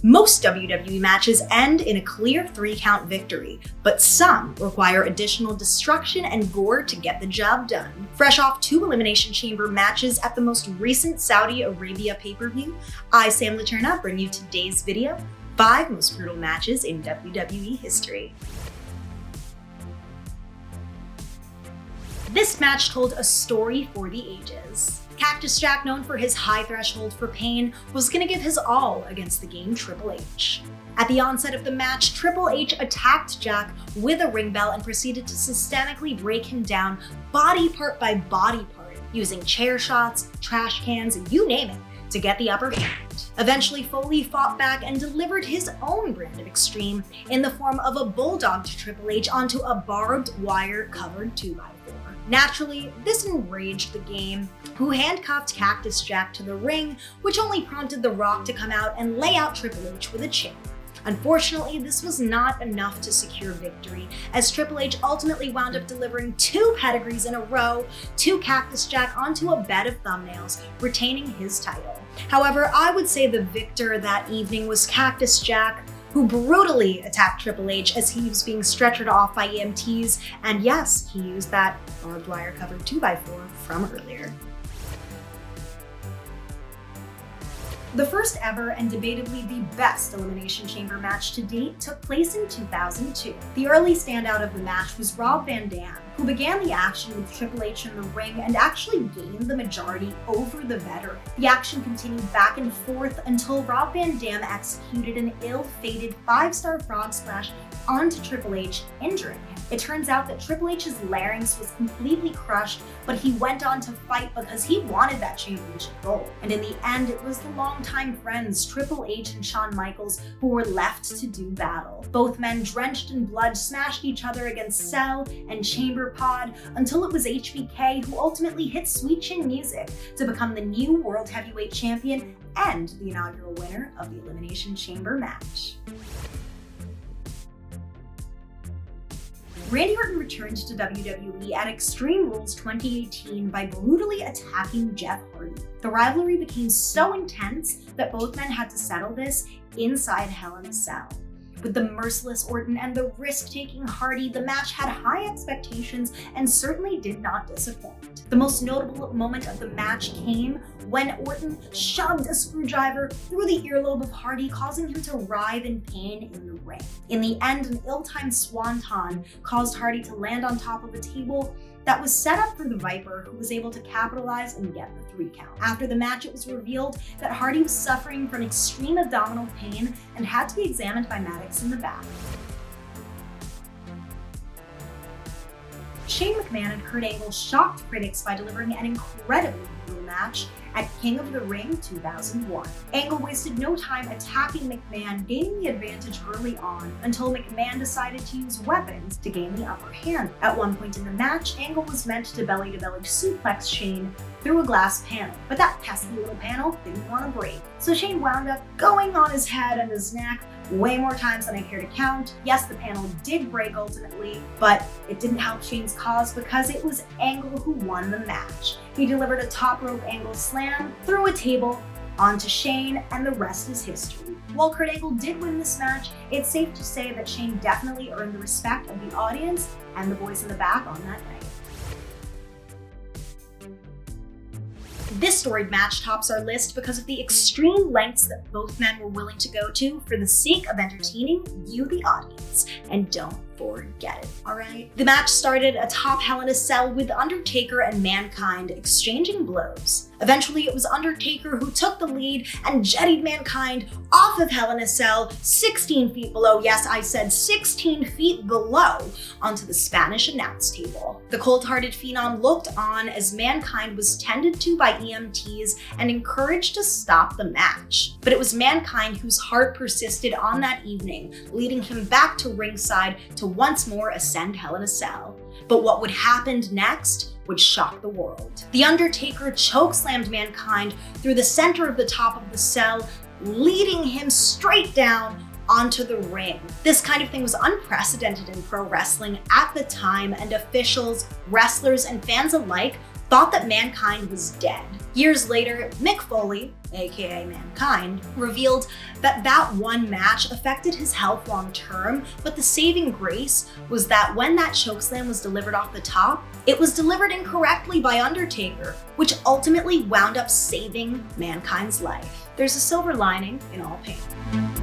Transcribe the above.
Most WWE matches end in a clear 3-count victory, but some require additional destruction and gore to get the job done. Fresh off 2 Elimination Chamber matches at the most recent Saudi Arabia pay-per-view, I, Sam Laterna, bring you today's video, 5 most brutal matches in WWE history. This match told a story for the ages. Cactus Jack, known for his high threshold for pain, was gonna give his all against the game Triple H. At the onset of the match, Triple H attacked Jack with a ring bell and proceeded to systemically break him down body part by body part, using chair shots, trash cans, you name it, to get the upper hand. Eventually, Foley fought back and delivered his own brand of extreme in the form of a bulldog to Triple H onto a barbed wire covered 2x4. Naturally, this enraged the game, who handcuffed Cactus Jack to the ring, which only prompted The Rock to come out and lay out Triple H with a chair. Unfortunately, this was not enough to secure victory, as Triple H ultimately wound up delivering 2 pedigrees in a row to Cactus Jack onto a bed of thumbnails, retaining his title. However, I would say the victor that evening was Cactus Jack, who brutally attacked Triple H as he was being stretchered off by EMTs, and yes, he used that barbed wire covered 2x4 from earlier. The first ever and debatably the best Elimination Chamber match to date took place in 2002. The early standout of the match was Rob Van Dam, who began the action with Triple H in the ring and actually gained the majority over the veteran. The action continued back and forth until Rob Van Dam executed an ill-fated 5-star frog splash onto Triple H, injuring him. It turns out that Triple H's larynx was completely crushed, but he went on to fight because he wanted that championship gold. And in the end, it was the longtime friends Triple H and Shawn Michaels who were left to do battle. Both men, drenched in blood, smashed each other against Cell and Chamber Pod until it was HBK who ultimately hit Sweet Chin Music to become the new World Heavyweight Champion and the inaugural winner of the Elimination Chamber match. Randy Orton returned to WWE at Extreme Rules 2018 by brutally attacking Jeff Hardy. The rivalry became so intense that both men had to settle this inside Hell in a Cell. With the merciless Orton and the risk-taking Hardy, the match had high expectations and certainly did not disappoint. The most notable moment of the match came when Orton shoved a screwdriver through the earlobe of Hardy, causing him to writhe in pain in the ring. In the end, an ill-timed swanton caused Hardy to land on top of a table that was set up for the Viper, who was able to capitalize and get the 3 count. After the match, it was revealed that Hardy was suffering from extreme abdominal pain and had to be examined by medics in the back. Shane McMahon and Kurt Angle shocked critics by delivering an incredibly brutal match at King of the Ring 2001. Angle wasted no time attacking McMahon, gaining the advantage early on until McMahon decided to use weapons to gain the upper hand. At one point in the match, Angle was meant to belly-to-belly suplex Shane through a glass panel, but that pesky little panel didn't want to break. So Shane wound up going on his head and his neck way more times than I care to count. Yes, the panel did break ultimately, but it didn't help Shane's cause because it was Angle who won the match. He delivered a top rope Angle slam through a table onto Shane, and the rest is history. While Kurt Angle did win this match, it's safe to say that Shane definitely earned the respect of the audience and the boys in the back on that night. This storied match tops our list because of the extreme lengths that both men were willing to go to for the sake of entertaining you, the audience. And don't forget it, alright? The match started atop Hell in a Cell with Undertaker and Mankind exchanging blows. Eventually, it was Undertaker who took the lead and jettied Mankind off of Hell in a Cell 16 feet below, yes, I said 16 feet below, onto the Spanish announce table. The cold-hearted Phenom looked on as Mankind was tended to by EMTs and encouraged to stop the match. But it was Mankind whose heart persisted on that evening, leading him back to ringside to once more ascend Hell in a Cell. But what would happen next would shock the world. The Undertaker chokeslammed Mankind through the center of the top of the cell, leading him straight down onto the ring. This kind of thing was unprecedented in pro wrestling at the time, and officials, wrestlers, and fans alike thought that Mankind was dead. Years later, Mick Foley, aka Mankind, revealed that that one match affected his health long term, but the saving grace was that when that chokeslam was delivered off the top, it was delivered incorrectly by Undertaker, which ultimately wound up saving Mankind's life. There's a silver lining in all pain.